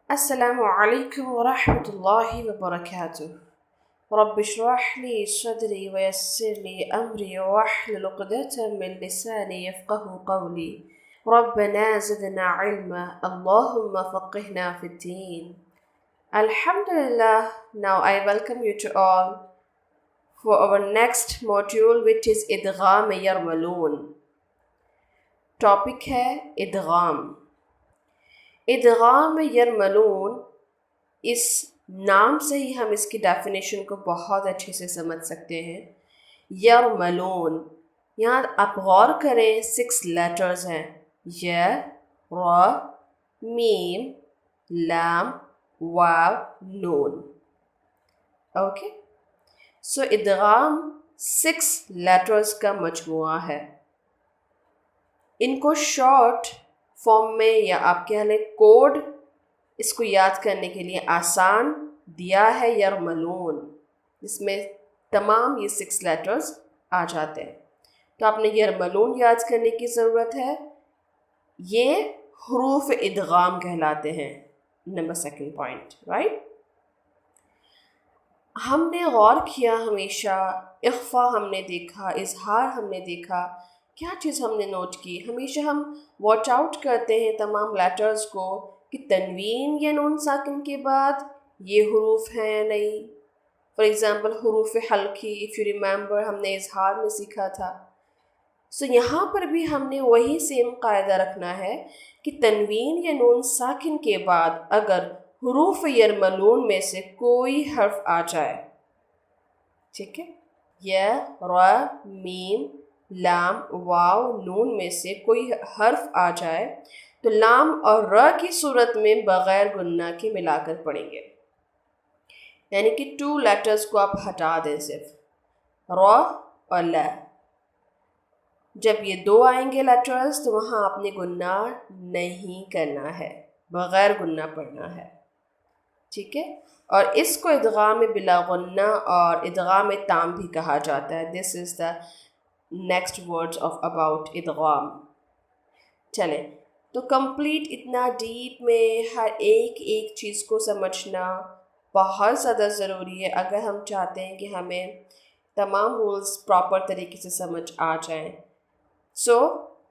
السلام عليكم ورحمة الله وبركاته. رب اشرح لي صدري ويسر لي أمري واحلل عقدة من لساني يفقه قولي. ربنا زدنا علما اللهم فقهنا في الدين. Alhamdulillah, now I welcome you to all for our next module, which is idgham yarmalun. Topic है idgham. idgham yarmalun, इस नाम से ही हम इसकी डेफिनेशन को बहुत अच्छे से समझ सकते हैं. यरमलून, यहाँ आप गौर करें 6 लेटर्स हैं. य, र, मीम, लाम, वाव, नून. ओके, सो इदगाम 6 लेटर्स का मजमुआ है. इनको शॉर्ट फॉर्म में या आप कह लें कोड, इसको याद करने के लिए आसान दिया है यरमलून, जिसमें तमाम ये 6 लेटर्स आ जाते हैं. तो आपने यरमलून याद करने की ज़रूरत है. ये हरूफ इदगाम कहलाते हैं. Number 2 point, right. हमने गौर किया, हमेशा इख्फा हमने देखा, इजहार हमने देखा. क्या चीज़ हमने नोट की, हमेशा हम वॉच आउट करते हैं तमाम लेटर्स को कि तनवीन या नून साकिन के बाद ये हरूफ हैं या नहीं. फॉर एग्ज़ाम्पल हरूफ हल्की, इफ़ यू रिमेंबर, हमने इजहार में सीखा था. सो यहाँ पर भी हमने वही सेम कायदा रखना है कि तनवीन या नून साकिन के बाद अगर हरूफ यरमलून में से कोई हर्फ आ जाए, ठीक है, या, र, मीम, लाम, वाव, नून में से कोई हर्फ आ जाए तो लाम और र की सूरत में बग़ैर गुन्ना के मिलाकर पढ़ेंगे. यानी कि 2 लेटर्स को आप हटा दें, सिर्फ र और ल. जब ये 2 आएंगे लेटर्स तो वहाँ आपने गुन्ना नहीं करना है, बग़ैर गुन्ना पढ़ना है. ठीक है, और इसको इदगाम बिला गुन्ना और इदगाम ताम भी कहा जाता है. This is the next words of about इदगाम. चलें, तो कंप्लीट इतना डीप में हर एक चीज़ को समझना बहुत ज़्यादा ज़रूरी है अगर हम चाहते हैं कि हमें तमाम रूल्स प्रॉपर तरीके से समझ आ जाएं. सो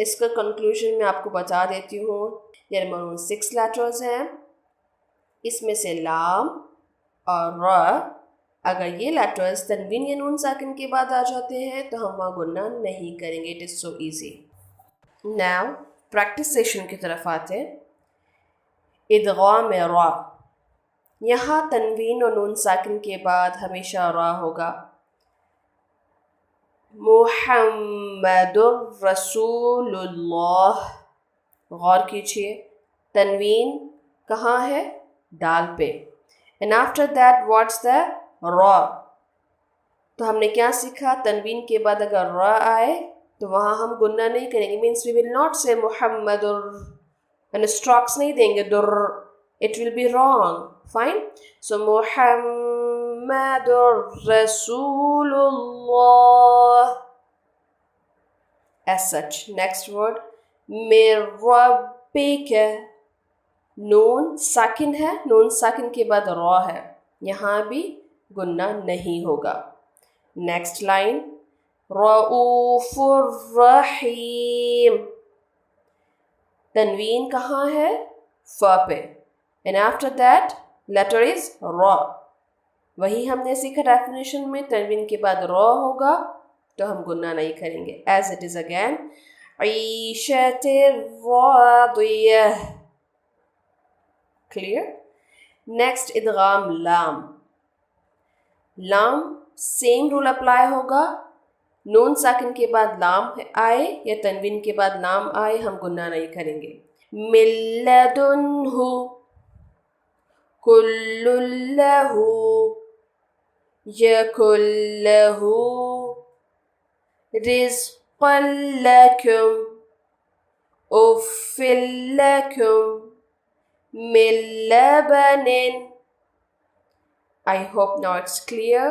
इसका कंक्लूजन मैं आपको बता देती हूँ. यरमलून 6 लेटर्स हैं. इसमें से लाम और र, अगर ये लेटर्स तनवीन या नून साकिन के बाद आ जाते हैं तो हम वहाँ गुन्ना नहीं करेंगे. It is so easy. Now practice session की तरफ आते हैं. इदगाम रा, यहाँ तनवीन और नून साकिन के बाद हमेशा रा होगा. मुहम्मदुर रसूलुल्लाह, गौर कीजिए, तनवीन कहाँ है, दाल पे. And after that what's the रा. तो हमने क्या सीखा, तनवीन के बाद अगर रा आए तो वहाँ हम गुन्ना नहीं करेंगे. मीन्स वी विल नॉट से मुहम्मदुर एंड स्ट्रोक्स नहीं देंगे दुर. It will be wrong. Fine. So मुहम्मदुर रसूलुल्लाह as such. Next word, मिर रब्बिका, नून साकिन है, नून साकिन के बाद रा है, यहाँ भी गुन्ना नहीं होगा. नेक्स्ट लाइन, रऊफुर रहीम, तनवीन कहाँ है, फ पे. And after that letter is रा. वही हमने सीखा डेफिनेशन में, तनवीन के बाद रा होगा तो हम गुन्ना नहीं करेंगे. एज इट इज़ अगैन, ईशतिर रादियह. क्लियर. नेक्स्ट इदगाम लाम. लाम सेम रूल अप्लाई होगा. नून साकिन के बाद लाम आए या तनवीन के बाद लाम आए, हम गुन्ना नहीं करेंगे. मिल्लदुन्हु, कुल्लुल्लहु, यकुल्लहु, रिज़्क़न लकुम, उफ़्फ़िन लकुम, मिन लबनिन. I hope now it's clear.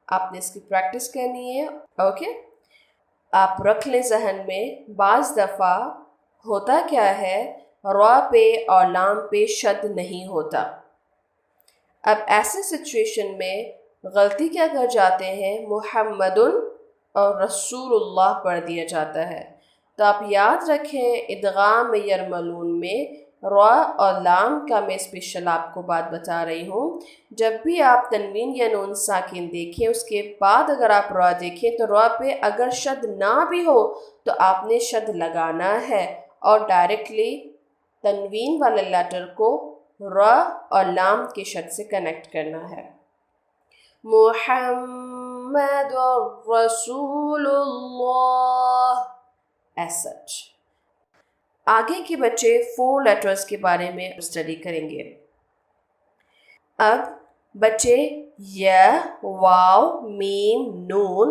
आपने इसकी प्रैक्टिस करनी है. ओके, आप रख लें जहन में. बाज़ दफ़ा होता क्या है, را پہ اور لام پہ شد نہیں ہوتا۔ اب ایسے سچویشن میں غلطی کیا کر جاتے ہیں، محمد اور رسول اللہ پڑھ دیا جاتا ہے۔ تو آپ یاد رکھیں ادغام یرملون میں را اور لام کا میں اسپیشل آپ کو بات بتا رہی ہوں۔ جب بھی آپ تنوین یا نون ساکن دیکھیں اس کے بعد اگر آپ را دیکھیں تو را پہ اگر شد نہ بھی ہو تو آپ نے شد لگانا ہے اور ڈائریکٹلی تنوین والے لیٹر کو را اور لام کے شد سے کنیکٹ کرنا ہے۔ محمد رسول اللہ ایز سچ۔ آگے کے بچے 4 لیٹرز کے بارے میں اسٹڈی کریں گے۔ اب بچے یا، واو، میم، نون،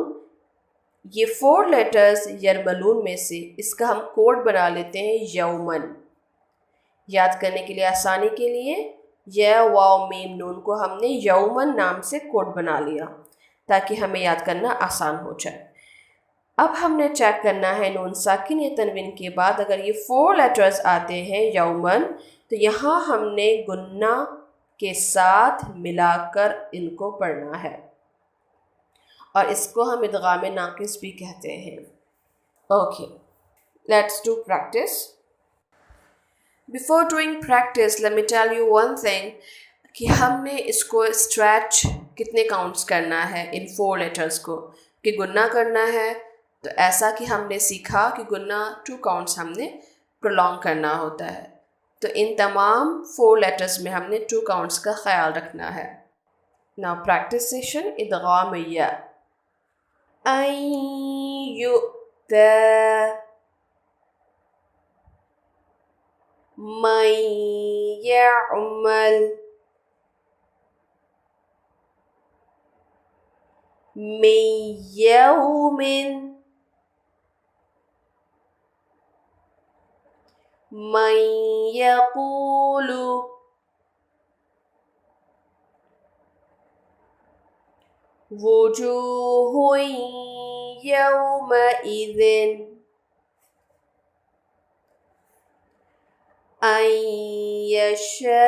یہ 4 لیٹرز یرملون میں سے اس کا ہم کوڈ بنا لیتے ہیں یومن۔ یاد کرنے کے لیے آسانی کے لیے یا، واو، میم، نون کو ہم نے یومن نام سے کوڈ بنا لیا تاکہ ہمیں یاد کرنا آسان ہو جائے۔ اب ہم نے چیک کرنا ہے نون ساکن یا تنوین کے بعد اگر یہ 4 لیٹرز آتے ہیں یومن تو یہاں ہم نے گنہ کے ساتھ ملا کر ان کو پڑھنا ہے اور اس کو ہم ادغام ناقص بھی کہتے ہیں۔ Okay, let's do practice. Before doing practice, let me tell you one thing کہ ہم نے اس کو اسٹریچ کتنے کاؤنٹس کرنا ہے ان 4 لیٹرز کو، کہ گنہ کرنا ہے تو ایسا کہ ہم نے سیکھا کہ گنہ 2 کاؤنٹس ہم نے پرولونگ کرنا ہوتا ہے، تو ان تمام 4 لیٹرز میں ہم نے 2 کاؤنٹس کا خیال رکھنا ہے۔ Now practice session ادغام یا۔ این یؤتی، من یعمل، من یوم، من یقول، وجوہ یومئذ، ان یشاء۔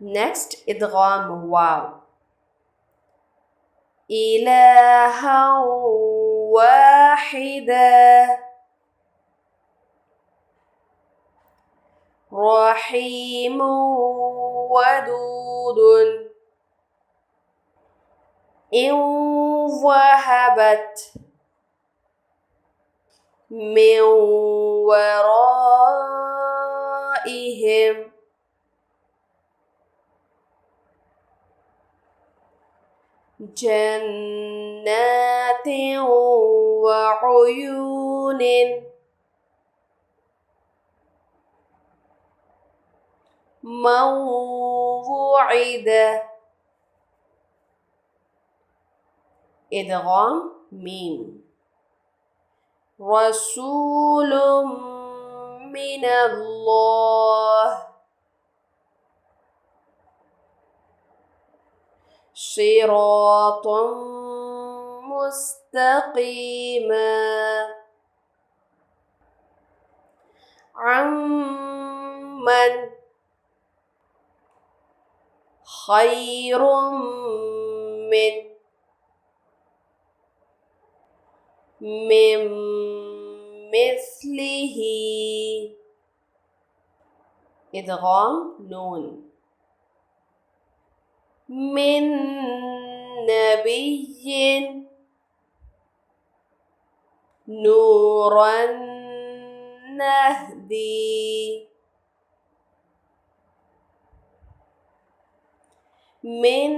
نیکسٹ ادغام واو۔ الہا واحدا، رحیم ودود، ان وهبت، من ورائهم، جنات وعیون، موعد۔ ادغام میم۔ رسول من اللہ، صراط مستقیما، عمن، خیر من، من مثلہ۔ ادغام نون۔ من نبی، نورا نہدی، من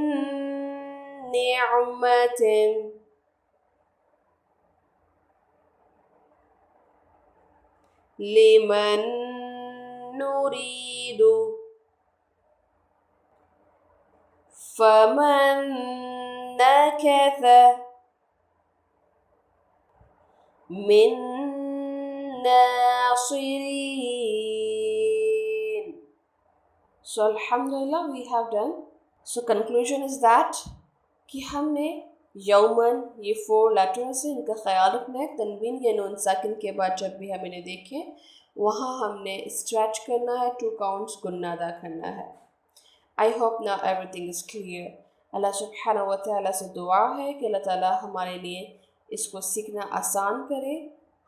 نعمت، لمن نريد، فمن نكث، من ناصرين۔ So alhamdulillah we have done. So conclusion is that کہ ہم نے یومن، یہ 4 لیٹرز ہیں، ان کا خیال رکھنا ہے. تنوین یا نون ساکن کے بعد جب بھی ہم انہیں دیکھیں وہاں ہم نے اسٹریچ کرنا ہے، 2 کاؤنٹس گننا ادا کرنا ہے. I hope now everything is clear. اللہ سبحانہ و تعالیٰ سے دعا ہے کہ اللہ تعالیٰ ہمارے لیے اس کو سیکھنا آسان کرے،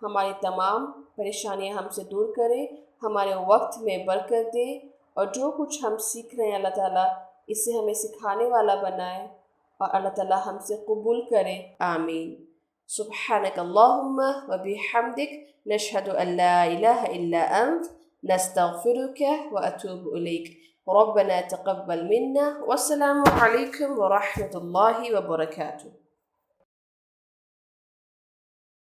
ہماری تمام پریشانیاں ہم سے دور کرے، ہمارے وقت میں برکت دے، اور جو کچھ ہم سیکھ رہے ہیں اللہ تعالیٰ اسے ہمیں سکھانے والا بنائے، اور اللہ تعالیٰ ہم سے قبول کرے. آمین. سبحانک اللہم و بحمدک نشہد ان لا الہ الا انت نستغفرک و اتوب الیک. ربنا تقبل منا والسلام علیکم ورحمۃ اللہ وبرکاتہ.